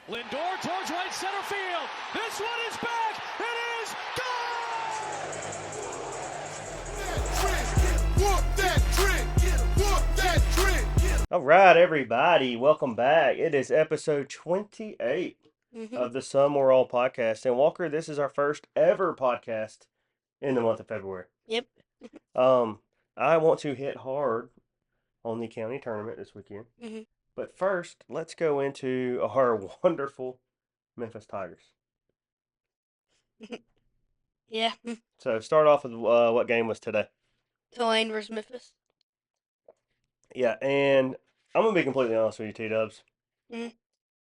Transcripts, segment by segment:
Lindor towards right center field. This one is back. It is gone! All right, everybody, welcome back. It is episode 28 of the SUMorALL podcast. And Walker, this is our first ever podcast in the month of February. Yep. I want to hit hard on the county tournament this weekend. Mm-hmm. But first, let's go into our wonderful Memphis Tigers. Yeah. So start off with what game was today. Tulane versus Memphis. Yeah, and I'm going to be completely honest with you, T-Dubs.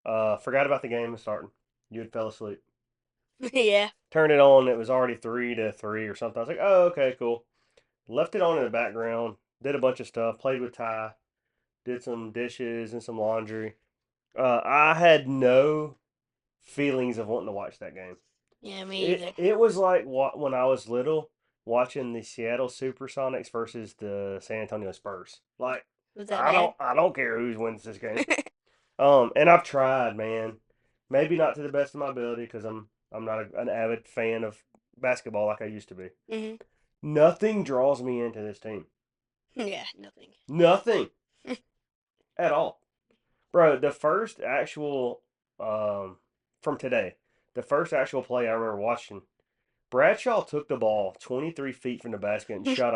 Forgot about the game starting. You had fell asleep. Yeah. Turned it on. It was already 3-3 or something. I was like, oh, okay, cool. Left it on in the background. Did a bunch of stuff. Played with Ty. Did some dishes and some laundry. I had no feelings of wanting to watch that game. Yeah, me either. It was like when I was little watching the Seattle Supersonics versus the San Antonio Spurs. Like, Was that bad? I don't care who wins this game. And I've tried, man. Maybe not to the best of my ability because I'm not an avid fan of basketball like I used to be. Mm-hmm. Nothing draws me into this team. Yeah, nothing. Nothing. At all. Bro, the first actual, from today, the first actual play I remember watching, Bradshaw took the ball 23 feet from the basket and shot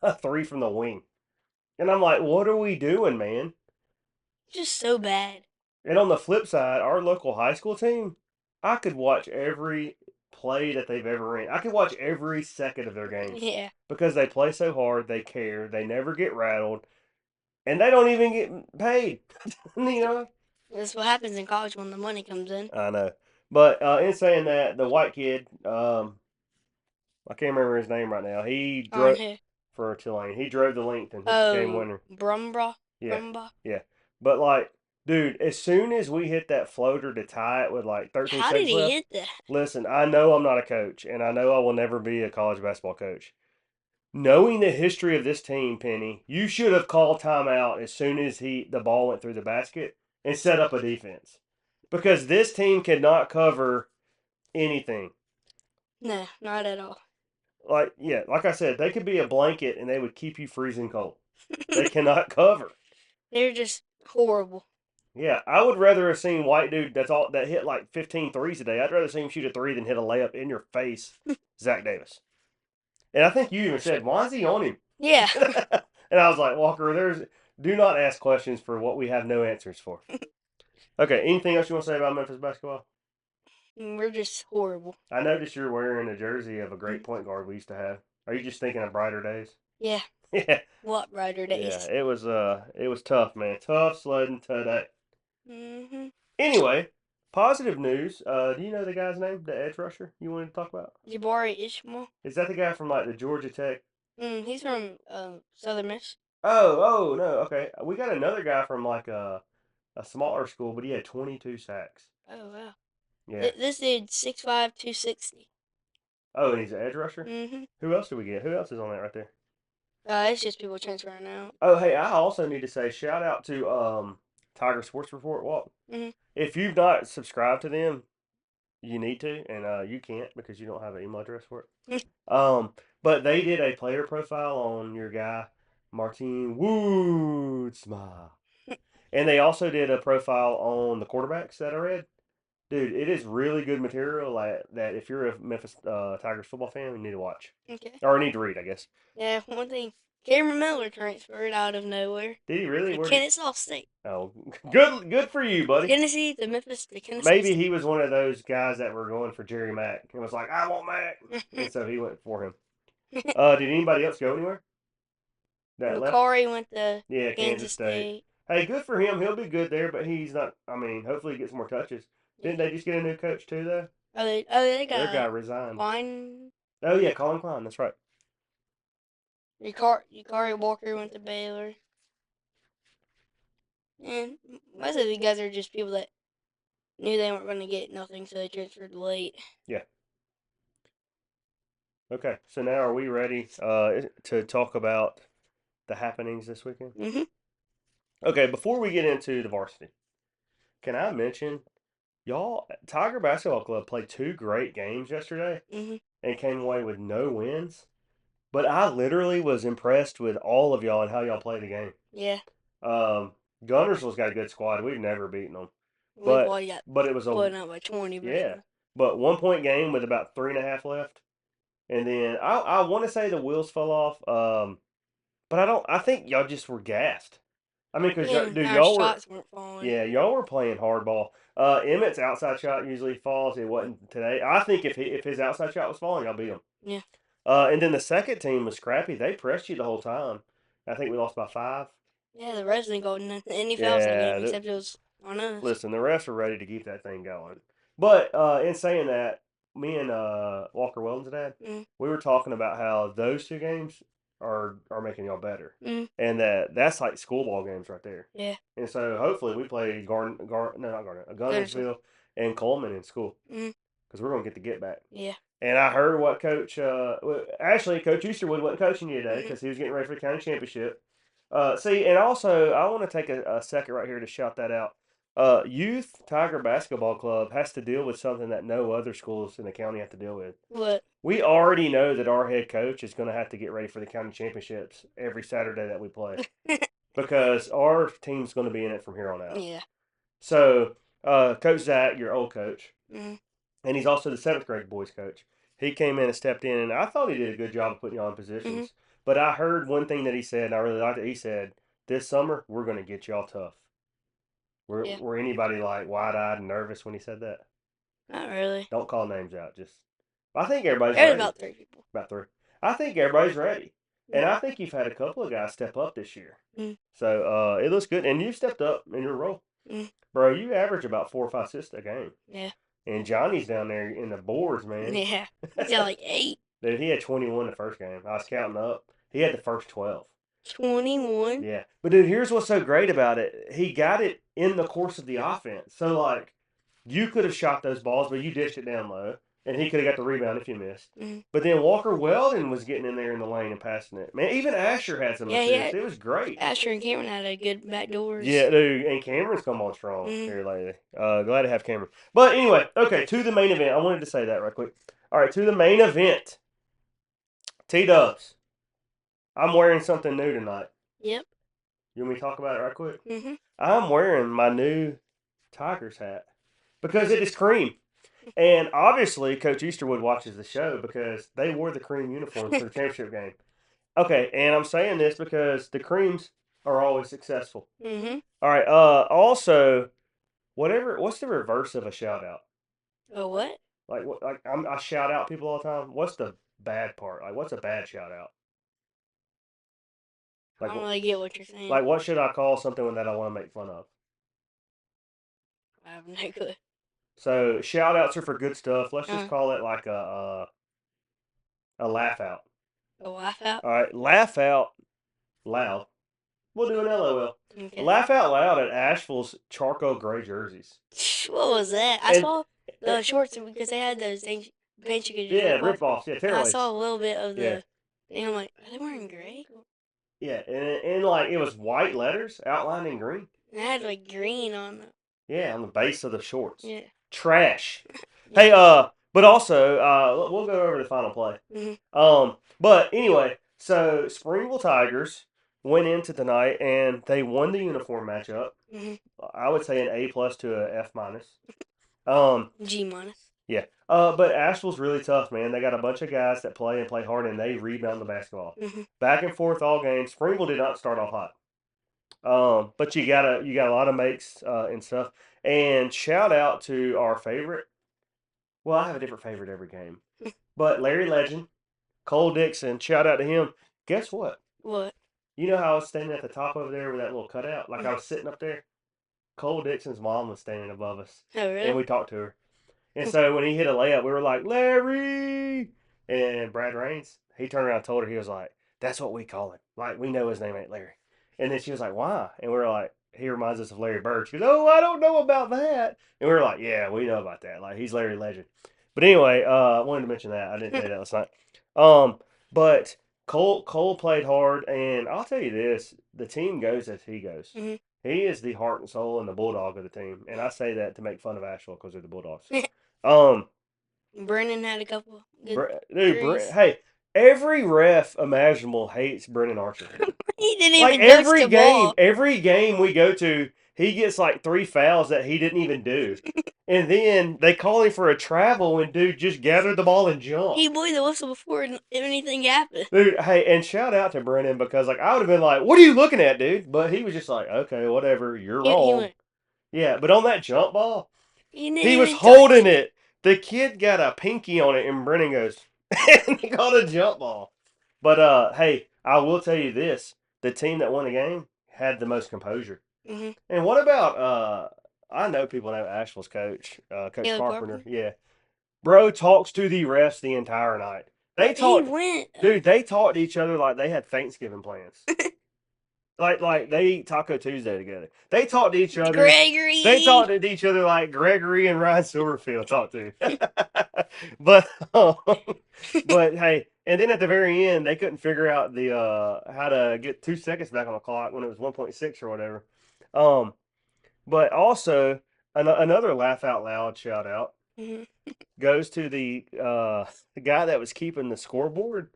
a three from the wing. And I'm like, what are we doing, man? Just so bad. And on the flip side, our local high school team, I could watch every play that they've ever ran. I could watch every second of their games. Yeah. Because they play so hard, they care, they never get rattled, and they don't even get paid. You know? That's what happens in college when the money comes in. I know. But in saying that, the white kid, I can't remember his name right now. He drove for Tulane. He drove the length and hit the game winner. Brumbaugh? Yeah. Brumbaugh? Yeah. But, like, dude, as soon as we hit that floater to tie it with, like, 13 How seconds did he left, hit that? listen, I know I'm not a coach, and I know I will never be a college basketball coach. Knowing the history of this team, Penny, you should have called timeout as soon as the ball went through the basket and set up a defense. Because this team cannot cover anything. No, not at all. Like I said, they could be a blanket and they would keep you freezing cold. They cannot cover. They're just horrible. Yeah, I would rather have seen white dude that hit like 15 threes a day. I'd rather see him shoot a three than hit a layup in your face, Zach Davis. And I think you even said, why is he on him? Yeah. And I was like, Walker, do not ask questions for what we have no answers for. Okay, anything else you want to say about Memphis basketball? We're just horrible. I noticed you're wearing a jersey of a great point guard we used to have. Are you just thinking of brighter days? Yeah. Yeah. What brighter days? Yeah, it was tough, man. Tough sledding today. Mm-hmm. Anyway, positive news. Do you know the guy's name, the edge rusher you wanted to talk about? Jabari Ishmael. Is that the guy from like the Georgia Tech? He's from Southern Miss. Oh no, okay. We got another guy from like a smaller school, but he had 22 sacks. Oh wow. Yeah. This dude's 6'5", 260. Oh, and he's an edge rusher? Mm-hmm. Who else do we get? Who else is on that right there? It's just people transferring out. Oh, hey, I also need to say shout out to Tiger Sports Report, Walt. Mm-hmm. If you've not subscribed to them, you need to, and you can't because you don't have an email address for it. But they did a player profile on your guy, Martin Woodsma. And they also did a profile on the quarterbacks that I read. Dude, it is really good material that if you're a Memphis Tigers football fan, you need to watch. Okay. Or need to read, I guess. Yeah, one thing. Cameron Miller transferred out of nowhere. Did he really? To Kennesaw State. Oh, good for you, buddy. Tennessee to Memphis to Kennesaw Maybe State. he was one of those guys that were going for Jerry Mack and was like, I want Mack. And so he went for him. Did anybody else go anywhere? Macari went to Kansas State. Hey, good for him. He'll be good there, but he's not. I mean, hopefully he gets more touches. Didn't they just get a new coach too, though? They got their guy resigned. Klein. Oh yeah, Colin Klein. That's right. Yukari Walker went to Baylor. And most of these guys are just people that knew they weren't going to get nothing, so they transferred late. Yeah. Okay, so now are we ready to talk about the happenings this weekend? Mm-hmm. Okay, before we get into the varsity, can I mention y'all? Tiger Basketball Club played 2 great games yesterday Mm-hmm. and came away with no wins. But I literally was impressed with all of y'all and how y'all played the game. Yeah. Um, Gunnersville's got a good squad. We've never beaten them, We probably got but it was a put up by 20 yeah, versus. but 1 point game with about 3.5 left, and then I want to say the wheels fell off. But I don't. I think y'all just were gassed. I mean, because Yeah, dude, our y'all were shots weren't falling. yeah, y'all were playing hardball. Emmett's outside shot usually falls. It wasn't today. I think if his outside shot was falling, y'all beat him. Yeah. And then the second team was scrappy. They pressed you the whole time. I think we lost by 5. Yeah, the refs didn't go any fouls that Yeah, game except it was on us. listen, the refs are ready to keep that thing going. But in saying that, me and Walker Weldon's dad, Mm. we were talking about how those 2 games are making y'all better, Mm. and that's like school ball games right there. Yeah. And so hopefully we play Gunnersville and Coleman in school because we're gonna get back. Yeah. And I heard what Coach actually Coach Easterwood wasn't coaching you today because he was getting ready for the county championship. See, and also I want to take a second right here to shout that out. Youth Tiger Basketball Club has to deal with something that no other schools in the county have to deal with. What? We already know that our head coach is going to have to get ready for the county championships every Saturday that we play because our team's going to be in it from here on out. Yeah. So, Coach Zach, your old coach, Mm. and he's also the 7th grade boys coach. He came in and stepped in, and I thought he did a good job of putting y'all in positions. But I heard one thing that he said, and I really liked it. He said, "This summer we're going to get y'all tough." Were anybody like wide-eyed and nervous when he said that? Not really. Don't call names out. Just I think everybody's There's ready. about 3 people. About 3. I think everybody's ready, and I think you've had a couple of guys step up this year. So it looks good, and you stepped up in your role, bro. You average about 4 or 5 assists a game. Yeah. And Johnny's down there in the boards, man. Yeah. He's got like 8. Dude, he had 21 the first game. I was counting up. He had the first 12. 21? Yeah. But, dude, here's what's so great about it. He got it in the course of the offense. So, like, you could have shot those balls, but you dished it down low. And he could have got the rebound if you missed. But then Walker Weldon was getting in there in the lane and passing it. Man, even Asher had some assists. It was great. Asher and Cameron had a good back doors. Yeah, dude. And Cameron's come on strong here lately. Glad to have Cameron. But anyway, okay, to the main event. I wanted to say that right quick. All right, to the main event. T-Dubs. I'm wearing something new tonight. Yep. You want me to talk about it right quick? Mm-hmm. I'm wearing my new Tigers hat because it is cream. And obviously, Coach Easterwood watches the show because they wore the cream uniforms for the championship game. Okay, and I'm saying this because the creams are always successful. Mm-hmm. All right. Also, what's the reverse of a shout out? A what? Like what? Like I shout out people all the time. What's the bad part? Like what's a bad shout out? Like, I don't really get what you're saying. Like what should I call something that I want to make fun of? I have no clue. So shout outs are for good stuff. Let's just call it like a laugh out. A laugh out? All right, laugh out loud. We'll do an LOL. Okay. Laugh out loud at Asheville's charcoal gray jerseys. What was that? I saw the shorts because they had those things. Pants you could just rip off. Yeah, tear I saw a little bit of the thing. I'm like, are they wearing gray? Yeah, and like it was white letters outlined in green. And it had like green on them. Yeah, on the base of the shorts. Yeah. Trash. Hey, but also, we'll go over the final play. But anyway, so Springville Tigers went into tonight and they won the uniform matchup. I would say an A+ to a F-. G-. Yeah. But Asheville's really tough, man. They got a bunch of guys that play hard and they rebound the basketball. Back and forth all game. Springville did not start off hot. But you got a lot of makes and stuff. And shout out to our favorite. Well, I have a different favorite every game. But Larry Legend, Cole Dixon, shout out to him. Guess what? What? You know how I was standing at the top over there with that little cutout? Like I was sitting up there? Cole Dixon's mom was standing above us. Oh, really? And we talked to her. And so when he hit a layup, we were like, Larry! And Brad Raines, he turned around and told her, he was like, that's what we call him. Like, we know his name ain't Larry. And then she was like, why? And we were like, he reminds us of Larry Bird. She goes, oh, I don't know about that. And we were like, yeah, we know about that. Like, he's Larry Legend. But anyway, I wanted to mention that. I didn't say that last night. But Cole played hard, and I'll tell you this: the team goes as he goes. He is the heart and soul and the bulldog of the team, and I say that to make fun of Asheville because they're the Bulldogs. Um, Brennan had a couple good dude, threes. hey, every ref imaginable hates Brennan Archer. He didn't Like even touch the ball. every game we go to, he gets like 3 fouls that he didn't even do. And then they call him for a travel and dude just gathered the ball and jumped. He blew the whistle before anything happened. Dude, hey, and shout out to Brennan because like I would have been like, "What are you looking at, dude?" But he was just like, "Okay, whatever, you're wrong." He went, Yeah, but on that jump ball, he didn't he was even holding touch it. The kid got a pinky on it, and Brennan goes, and he called a jump ball. But hey, I will tell you this: the team that won the game had the most composure. Mm-hmm. And what about I know people know Asheville's coach, Coach Caleb Carpenter. Carpenter? Yeah, bro talks to the refs the entire night. They He talked, went. dude. They talked to each other like they had Thanksgiving plans. Like they eat Taco Tuesday together. They talk to each other. Gregory. They talk to each other like Gregory and Ryan Silverfield talk to. but but hey, and then at the very end, they couldn't figure out the how to get 2 seconds back on the clock when it was 1.6 or whatever. But also another laugh out loud shout out goes to the guy that was keeping the scoreboard.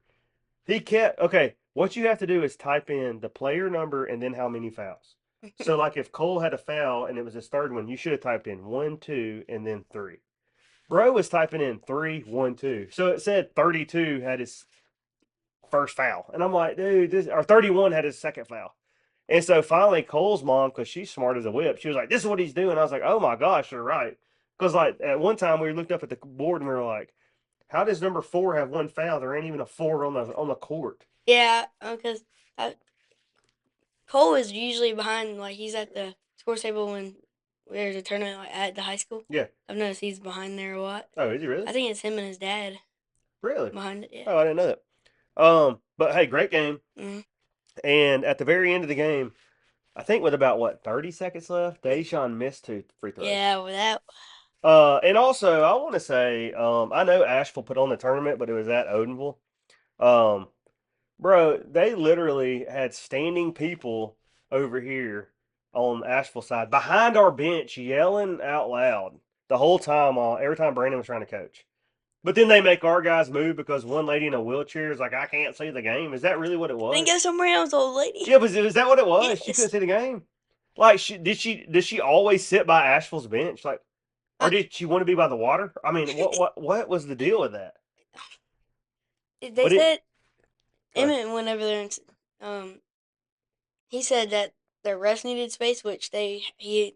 He kept okay. What you have to do is type in the player number and then how many fouls. So, like, if Cole had a foul and it was his third one, you should have typed in 1, 2, and then 3. Bro was typing in 3, 1, 2. So it said 32 had his first foul, and I'm like, dude, this or 31 had his second foul. And so finally, Cole's mom, because she's smart as a whip, she was like, "This is what he's doing." I was like, "Oh my gosh, you're right." Because like at one time we looked up at the board and we were like, "How does number 4 have 1 foul? There ain't even a 4 on the court." Yeah, because Cole is usually behind, like, he's at the scores table when there's a tournament like, at the high school. Yeah. I've noticed he's behind there a lot. Oh, is he really? I think it's him and his dad Really? behind it, yeah. Oh, I didn't know that. But hey, great game. Mm-hmm. And at the very end of the game, I think with about 30 seconds left, Deshaun missed 2 free throws. Yeah, with that. And also I want to say, I know Asheville put on the tournament, but it was at Odenville. Bro, they literally had standing people over here on Asheville side behind our bench yelling out loud the whole time, every time Brandon was trying to coach. But then they make our guys move because one lady in a wheelchair is like, I can't see the game. Is that really what it was? Then go somewhere else, old lady. Yeah, but is that what it was? Yes. She couldn't see the game. Like, does she always sit by Asheville's bench? Like, or did she want to be by the water? I mean, what was the deal with that? They said Emmett went over there and he said that the refs needed space, which he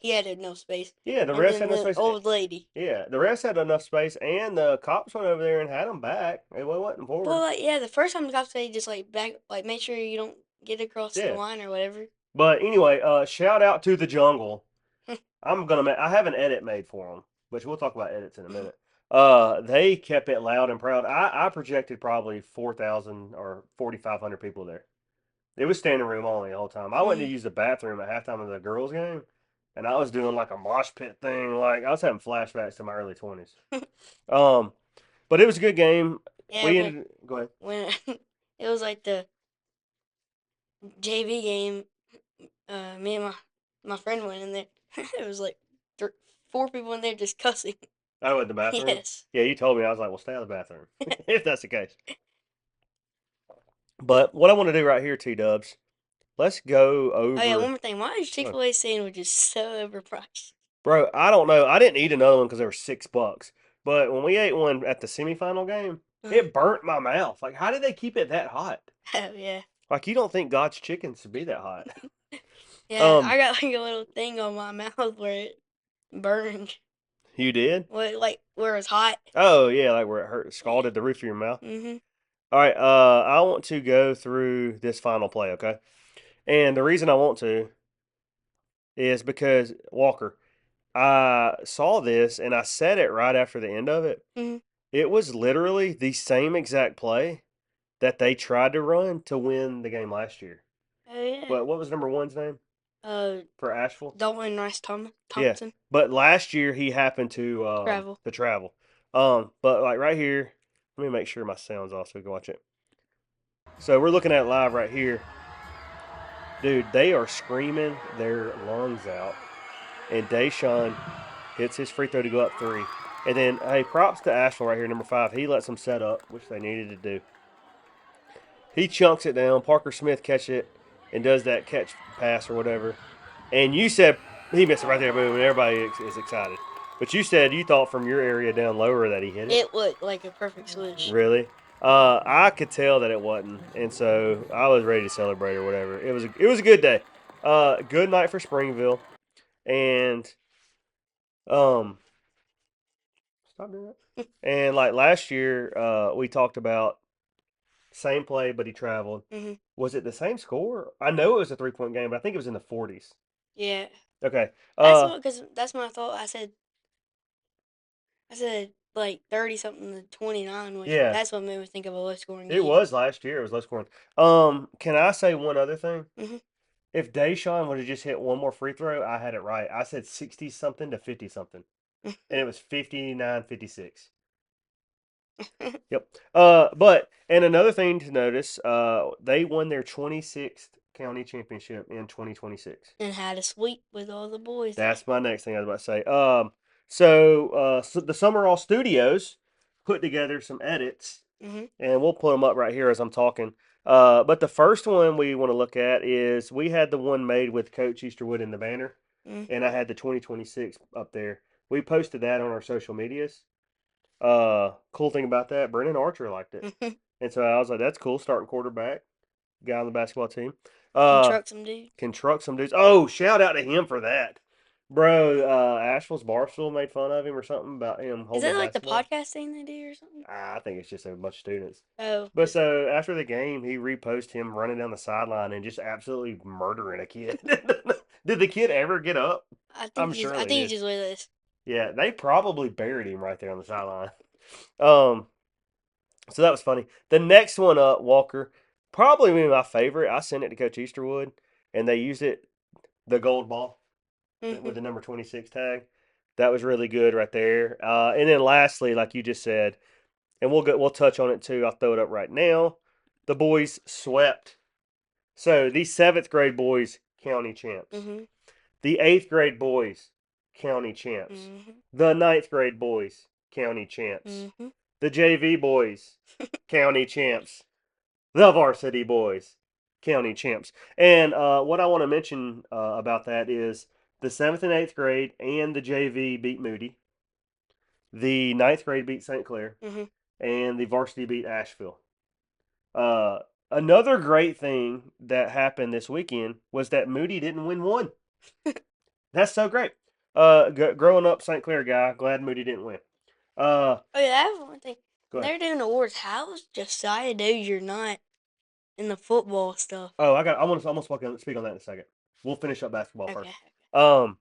had enough space. Yeah, the refs had enough space. Old lady. Yeah, the refs had enough space, and the cops went over there and had them back. They wasn't forward. Well, like, yeah, the first time the cops say just like back, like make sure you don't get across the line or whatever. But anyway, shout out to the jungle. I have an edit made for them, which we'll talk about edits in a minute. They kept it loud and proud. I projected probably 4,000 or 4,500 people there. It was standing room only the whole time. I went to use the bathroom at halftime of the girls' game, and I was doing like a mosh pit thing. Like I was having flashbacks to my early 20s. But it was a good game. Yeah, go ahead. When it was like the JV game, me and my friend went in there. It was like 4 people in there just cussing. Oh, in the bathroom? Yes. Yeah, you told me. I was like, well, stay out of the bathroom if that's the case. But what I want to do right here, T-Dubs, let's go over. Oh, yeah, one more thing. Why is Chick-fil-A sandwiches so overpriced? Bro, I don't know. I didn't eat another one because they were $6. But when we ate one at the semifinal game, it burnt my mouth. Like, how did they keep it that hot? Oh, yeah. Like, you don't think God's chicken should be that hot. Yeah, I got like a little thing on my mouth where it burned. You did? Like where it's hot. Oh, yeah, like where it hurt, scalded the roof of your mouth. Mm-hmm. All right, I want to go through this final play, okay? And the reason I want to is because, Walker, I saw this and I said it right after the end of it. Mm-hmm. It was literally the same exact play that they tried to run to win the game last year. Oh, yeah. But what was number 1's name? For Asheville? Dalton Rice Thompson. Yeah. But last year he happened to travel. But like right here, let me make sure my sound's off so we can watch it. So we're looking at it live right here. Dude, they are screaming their lungs out. And Deshaun hits his free throw to go up 3. And then, hey, props to Asheville right here, number 5. He lets them set up, which they needed to do. He chunks it down. Parker Smith catches it and does that catch pass or whatever. And you said he missed it right there, boom, and everybody is excited. But you said you thought from your area down lower that he hit it. It looked like a perfect switch. Really? I could tell that it wasn't, and so I was ready to celebrate or whatever. It was a good day. Good night for Springville, and um, stop doing that. And like last year, we talked about same play, but he traveled. Mm-hmm. Was it the same score? I know it was a 3-point game, but I think it was in the 40s. Yeah. Okay. That's what I thought. I said like 30 something to 29, which Yeah. that's what made me think of a low scoring game. It was last year. It was low scoring. Can I say one other thing? Mm-hmm. If Deshaun would have just hit one more free throw, I had it right. I said 60 something to 50 something, and it was 59-56. Yep. And another thing to notice, they won their 26th county championship in 2026. And had a sweep with all the boys. That's my next thing I was about to say. So the SUMorALL Studios put together some edits, Mm-hmm. and we'll put them up right here as I'm talking. But the first one we want to look at is we had the one made with Coach Easterwood in the banner, and I had the 2026 up there. We posted that on our social medias. Cool thing about that, Brennan Archer liked it, and so I was like, "That's cool." Starting quarterback, guy on the basketball team. Can truck some dudes. Oh, shout out to him for that, bro. Asheville's Barstool made fun of him or something about him Is holding that a like the basketball. podcast thing they do or something? I think it's just a bunch of students. Oh. But so after the game, he reposted him running down the sideline and just absolutely murdering a kid. Did the kid ever get up? I think he's just with us. Yeah, they probably buried him right there on the sideline. So that was funny. The next one up, Walker, probably my favorite. I sent it to Coach Easterwood, and they used it, the gold ball with the number 26 tag. That was really good right there. And then lastly, like you just said, and we'll touch on it too. I'll throw it up right now. The boys swept. So these 7th grade boys, county champs. Mm-hmm. The 8th grade boys, county champs. Mm-hmm. The 9th grade boys, county champs. Mm-hmm. The JV boys, county champs. The varsity boys, county champs. And what I want to mention about that is the 7th and 8th grade and the JV beat Moody. The 9th grade beat St. Clair. Mm-hmm. And the varsity beat Asheville. Another great thing that happened this weekend was that Moody didn't win one. That's so great. Growing up St. Clair guy, glad Moody didn't win. Oh yeah, I have one thing. They're doing awards. How is Josiah Dozier not in the football stuff? Oh, I want to speak on that in a second. We'll finish up basketball Okay. first.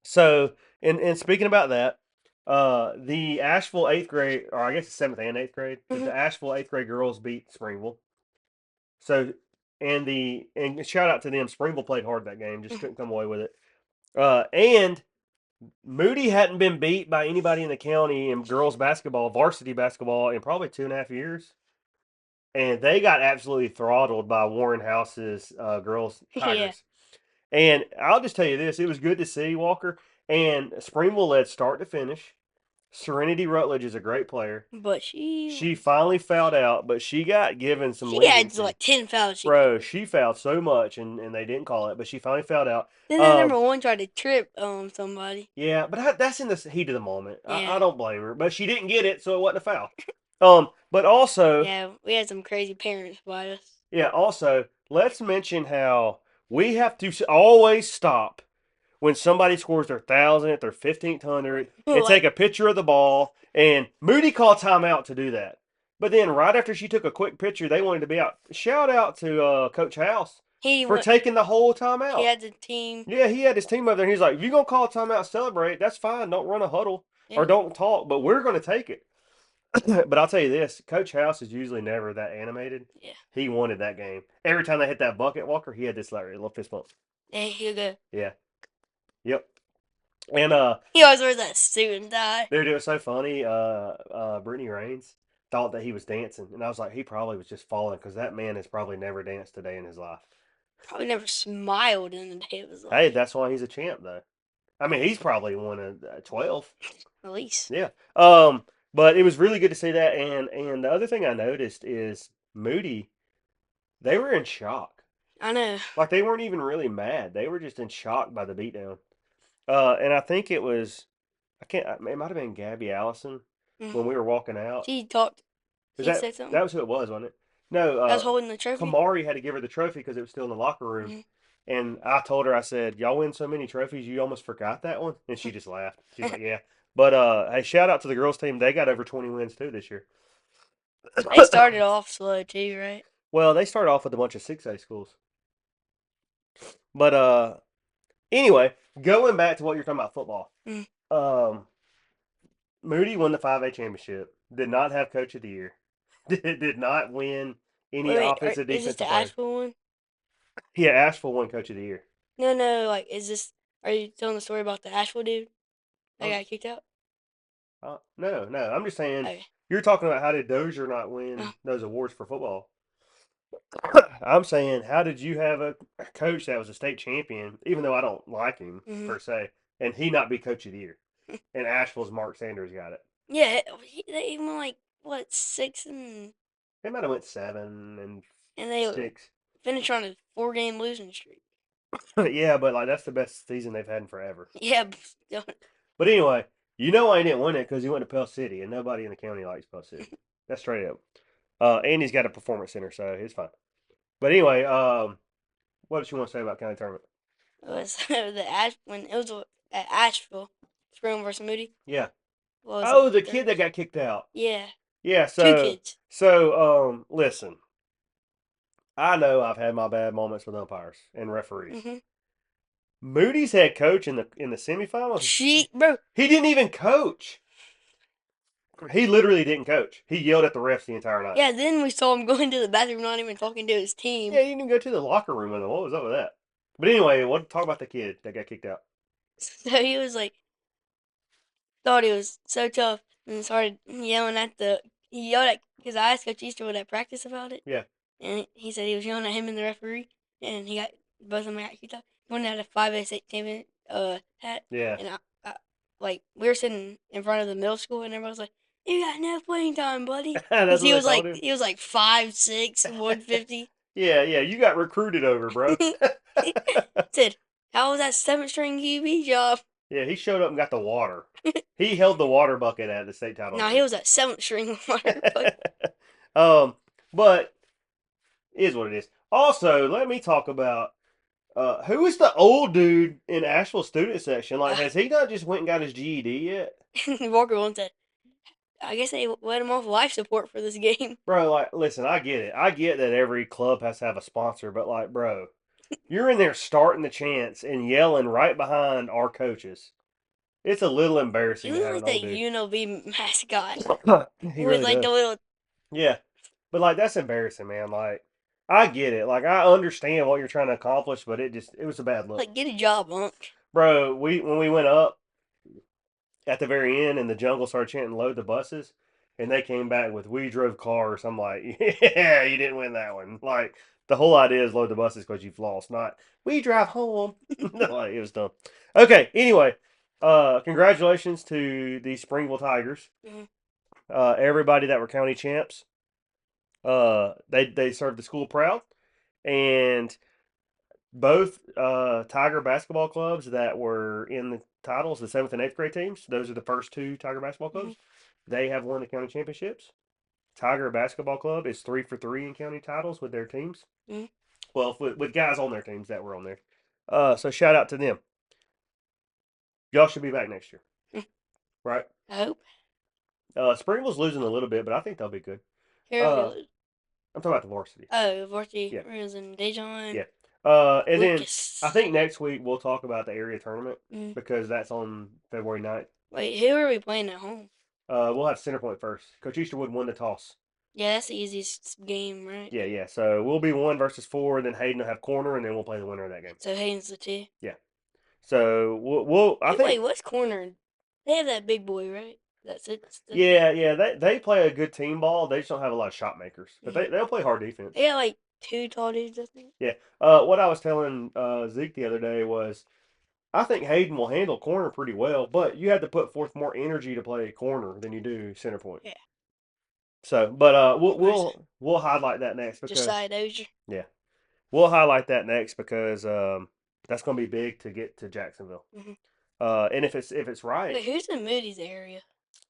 So in speaking about that, the Asheville 8th grade, or I guess the 7th and 8th grade, the Asheville 8th grade girls beat Springville. So and shout out to them. Springville played hard that game, just couldn't come away with it. And Moody hadn't been beat by anybody in the county in girls basketball, varsity basketball, in probably 2.5 years. And they got absolutely throttled by Warren House's girls Tigers. Yeah. And I'll just tell you this: it was good to see Walker. And Springville led start to finish. Serenity Rutledge is a great player. But she finally fouled out, but she got given some She leniency. had like 10 fouls. She fouled so much, and they didn't call it, but she finally fouled out. Then that number 1 tried to trip somebody. Yeah, but that's in the heat of the moment. Yeah. I don't blame her, but she didn't get it, so it wasn't a foul. But also, yeah, we had some crazy parents by us. Yeah, also, let's mention how we have to always stop when somebody scores their 1,000th or 1,500 and take a picture of the ball. And Moody called timeout to do that. But then right after she took a quick picture, they wanted to be out. Shout out to Coach House for taking the whole timeout. He had the team. Yeah, he had his team over there. And he's like, if you're going to call a timeout, celebrate. That's fine. Don't run a huddle or don't talk, but we're going to take it. But I'll tell you this, Coach House is usually never that animated. Yeah. He wanted that game. Every time they hit that bucket, Walker, he had this like little fist bump. Yeah, he'll go. Yeah. Yep. And he always wears that suit and tie. Dude, it was so funny. Brittany Raines thought that he was dancing, and I was like, he probably was just falling because that man has probably never danced a day in his life. Probably never smiled in the day of his life. Hey, that's why he's a champ, though. I mean, he's probably one of 12. At least. Yeah. But it was really good to see that. And the other thing I noticed is Moody, they were in shock. I know. Like, they weren't even really mad. They were just in shock by the beatdown. And I think it was, it might have been Gabby Allison when we were walking out. She talked. She said something. That was who it was, wasn't it? No, I was holding the trophy. Kamari had to give her the trophy because it was still in the locker room. Mm-hmm. And I told her, I said, y'all win so many trophies, you almost forgot that one? And she just laughed. She's like, yeah. But hey, shout out to the girls team. They got over 20 wins too this year. They started off slow too, right? Well, they started off with a bunch of 6A schools. But anyway, going back to what you're talking about football. Moody won the 5A championship. Did not have coach of the year. Did not win any offensive defensive. Is this the Asheville one? Yeah, Asheville won coach of the year. No. Like, are you telling the story about the Asheville dude that got kicked out? No. I'm just saying, you're talking about how did Dozier not win those awards for football. I'm saying, how did you have a coach that was a state champion, even though I don't like him per se, and he not be coach of the year? And Asheville's Mark Sanders got it. Yeah, they even went like, what, 6 and... They might have went 7 and they 6. Finished on a 4-game losing streak. Yeah, but like that's the best season they've had in forever. Yeah. But anyway, you know why he didn't win it? Because he went to Pell City, and nobody in the county likes Pell City. That's straight up. And he's got a performance center, so it's fine. But anyway, what did you want to say about county tournament? It was when it was at Asheville, Springville versus Moody. Yeah. The kid that got kicked out. Yeah. Yeah. So 2 kids. So listen, I know I've had my bad moments with umpires and referees. Moody's head coach in the semifinals. Bro, he didn't even coach. He literally didn't coach. He yelled at the refs the entire night. Yeah, then we saw him going to the bathroom, not even talking to his team. Yeah, he didn't go to the locker room with him. What was up with that? But anyway, talk about the kid that got kicked out. So he was like, thought he was so tough, and started yelling he yelled at, because I asked Coach Easterwood at practice about it. Yeah. And he said he was yelling at him and the referee, and both of them got kicked out. One had a 5A state champion hat. Yeah. And we were sitting in front of the middle school, and everybody was like, "You got no playing time, buddy." Because he was like 5'6", 150. Yeah, you got recruited over, bro. Said, "How was that 7th string QB job?" Yeah, he showed up and got the water. He held the water bucket at the state title. No, he was at 7th string water bucket. But it is what it is. Also, let me talk about who is the old dude in Asheville student section? Like, has he not just went and got his GED yet? Walker once said, I guess they let him off life support for this game. Bro, like, listen, I get it. I get that every club has to have a sponsor, but, like, bro, you're in there starting the chants and yelling right behind our coaches. It's a little embarrassing. He was like the UNLV mascot. He really like does. the little... Yeah. But, like, that's embarrassing, man. Like, I get it. Like, I understand what you're trying to accomplish, but it was a bad look. Like, get a job, Unc. Bro, when we went up at the very end and the jungle started chanting load the buses, and they came back with we drove cars, I'm like, yeah, you didn't win that one. Like, the whole idea is load the buses because you've lost, not we drive home. Like, it was dumb. Okay, anyway, congratulations to the Springville Tigers. Everybody that were county champs. They served the school proud, and both Tiger basketball clubs that were in the titles, the 7th and 8th grade teams, those are the first 2 Tiger basketball clubs. They have won the county championships. Tiger basketball club is 3 for 3 in county titles with their teams. Well, with guys on their teams that were on there. So shout out to them. Y'all should be back next year, right? I hope. Springville's losing a little bit, but I think they'll be good. I'm talking about the varsity. Oh, varsity. Yeah. And Dejon. Yeah. And Lucas. Then I think next week we'll talk about the area tournament because that's on February 9th. Wait, who are we playing at home? We'll have Centerpoint first. Coach Easterwood won the toss. Yeah, that's the easiest game, right? Yeah. So we'll be 1 versus 4, and then Hayden will have corner, and then we'll play the winner of that game. So Hayden's the 2? Yeah. So we'll I think. Wait, what's corner? They have that big boy, right? That's it. Yeah. They play a good team ball. They just don't have a lot of shot makers, but they'll play hard defense. Yeah, like 2 tall dudes, I think. Yeah. What I was telling Zeke the other day was I think Hayden will handle corner pretty well, but you have to put forth more energy to play corner than you do center point. Yeah. So, but we'll highlight that next because Josiah Dozier. yeah, we'll highlight that next because that's going to be big to get to Jacksonville. Mm-hmm. And if it's right, Wait, who's in Moody's area?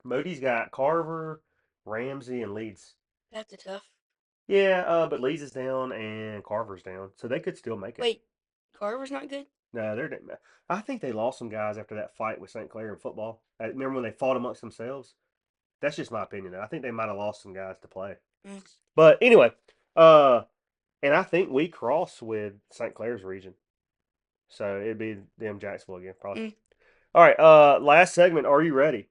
Moody's got Carver, Ramsey, and Leeds. That's a tough. Yeah, but Leeds is down and Carver's down, so they could still make it. Wait, Carver's not good? No, they're. I think they lost some guys after that fight with St. Clair in football. Remember when they fought amongst themselves? That's just my opinion. I think they might have lost some guys to play. Mm. But anyway, and I think we cross with St. Clair's region, so it'd be them Jacksonville again probably. Mm. All right, last segment. Are you ready?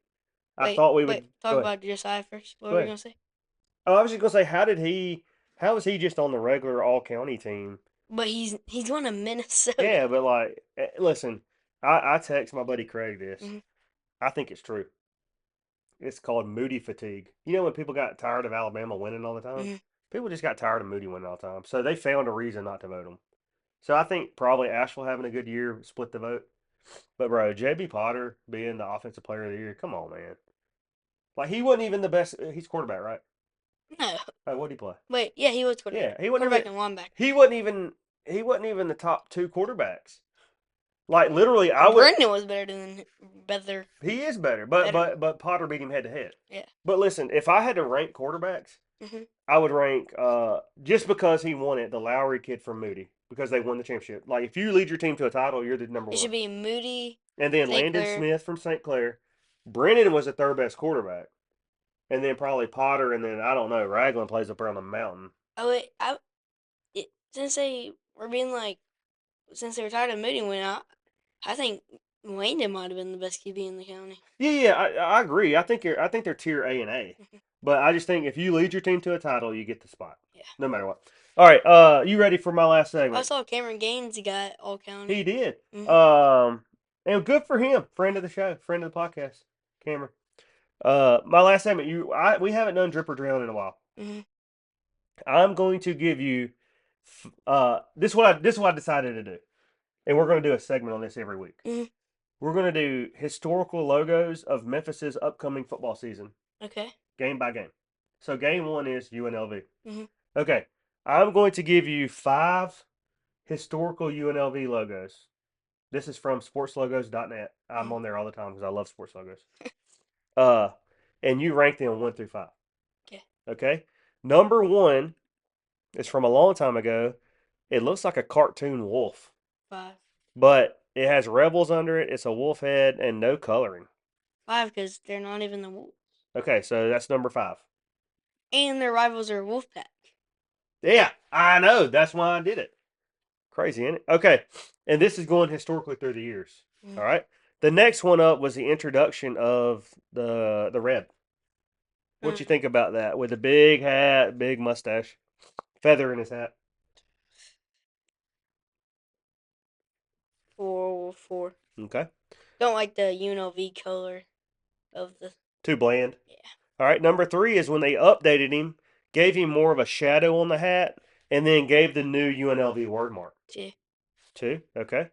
I thought we would talk about Josiah first. What were we gonna say? Oh, I was just gonna say, how was he just on the regular all county team? But he's going to Minnesota. Yeah, but like, listen, I text my buddy Craig this. Mm-hmm. I think it's true. It's called Moody fatigue. You know when people got tired of Alabama winning all the time? Mm-hmm. People just got tired of Moody winning all the time. So they found a reason not to vote him. So I think probably Asheville having a good year split the vote. But bro, J.B. Potter being the offensive player of the year, come on, man. Like he wasn't even the best. He's quarterback, right? No. Oh, what did he play? Wait, yeah, he was quarterback. Yeah, he wasn't quarterback even, and linebacker. He wasn't even the top 2 quarterbacks. Like literally, Brendan was better. He is better, but Potter beat him head to head. Yeah. But listen, if I had to rank quarterbacks, mm-hmm. I would rank just because he won it, the Lowry kid from Moody because they won the championship. Like if you lead your team to a title, you're the number 1. It should be Moody, and then St. Landon Clair. Smith from St. Clair. Brennan was the 3rd best quarterback, and then probably Potter, and then I don't know. Ragland plays up around the mountain. Oh wait, since they were tired of Moody went out, I think Landon might have been the best QB in the county. Yeah, I agree. I think they're tier A and A. But I just think if you lead your team to a title, you get the spot. Yeah. No matter what. All right, you ready for my last segment? I saw Cameron Gaines. He got all county. He did. Mm-hmm. And good for him. Friend of the show, friend of the podcast, Cameron. My last segment. We haven't done drip or drown in a while. Mm-hmm. I'm going to give you. This is what I decided to do, and we're going to do a segment on this every week. Mm-hmm. We're going to do historical logos of Memphis's upcoming football season. Okay. Game by game. So game 1 is UNLV. Mm-hmm. Okay. I'm going to give you 5 historical UNLV logos. This is from sportslogos.net. I'm on there all the time because I love sports logos. And you rank them 1 through 5. Okay. Okay. Number 1 is from a long time ago. It looks like a cartoon wolf. 5. But it has rebels under it. It's a wolf head and no coloring. 5 because they're not even the Wolves. Okay, so that's number 5. And their rivals are Wolfpack. Yeah, I know. That's why I did it. Crazy, isn't it? Okay, and this is going historically through the years. Mm-hmm. All right. The next one up was the introduction of the Reb. What you think about that? With a big hat, big mustache, feather in his hat. 4. Okay. Don't like the UNLV color of the. Too bland. Yeah. All right. Number 3 is when they updated him, gave him more of a shadow on the hat, and then gave the new UNLV word mark. 2. Okay.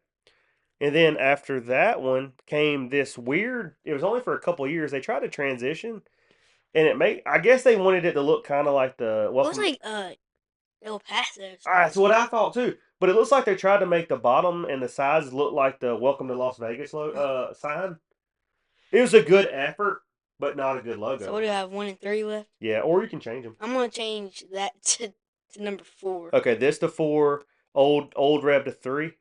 And then after that one came this weird. It was only for a couple of years. They tried to transition, and I guess they wanted it to look kind of like the. It looks like El Paso. That's what I thought too. But it looks like they tried to make the bottom and the sides look like the "Welcome to Las Vegas" sign. It was a good effort, but not a good logo. So what do I have? 1 and 3 left? Yeah, or you can change them. I'm gonna change that to number 4. Okay, this to 4, old Rev to 3,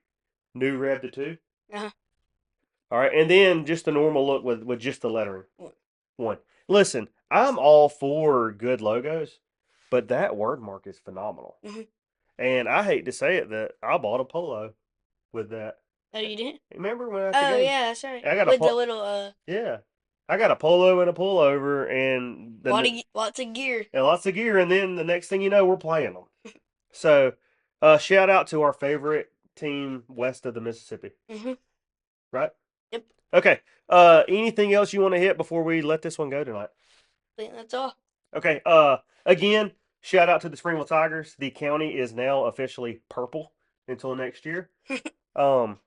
new Rev to 2. Uh-huh. All right, and then just the normal look with just the lettering. 1. Listen, I'm all for good logos, but that word mark is phenomenal. Mm-hmm. And I hate to say it, that I bought a polo with that. Oh, you did? Remember when I? Oh yeah, that's right. I got with the little Yeah, I got a polo and a pullover and lots of gear. And lots of gear, and then the next thing you know, we're playing them. So, shout out to our favorite team west of the Mississippi. Mm-hmm. Right? Yep. Okay. Anything else you want to hit before we let this one go tonight? I think that's all. Okay. Again, Shout out to the Springville Tigers. The county is now officially purple until next year. And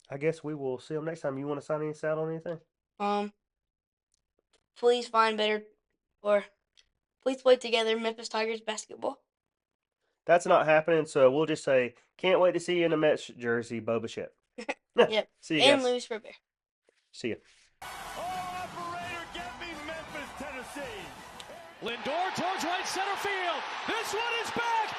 I guess we will see them next time. You want to sign us out on anything? Please find better, or please play together, Memphis Tigers basketball. That's not happening, so we'll just say, can't wait to see you in a Mets jersey, Boba Shep. Yep. See you and guys. lose for Bear. See you. Oh, operator, get me Memphis, Tennessee. Lindor towards right center field. This one is back.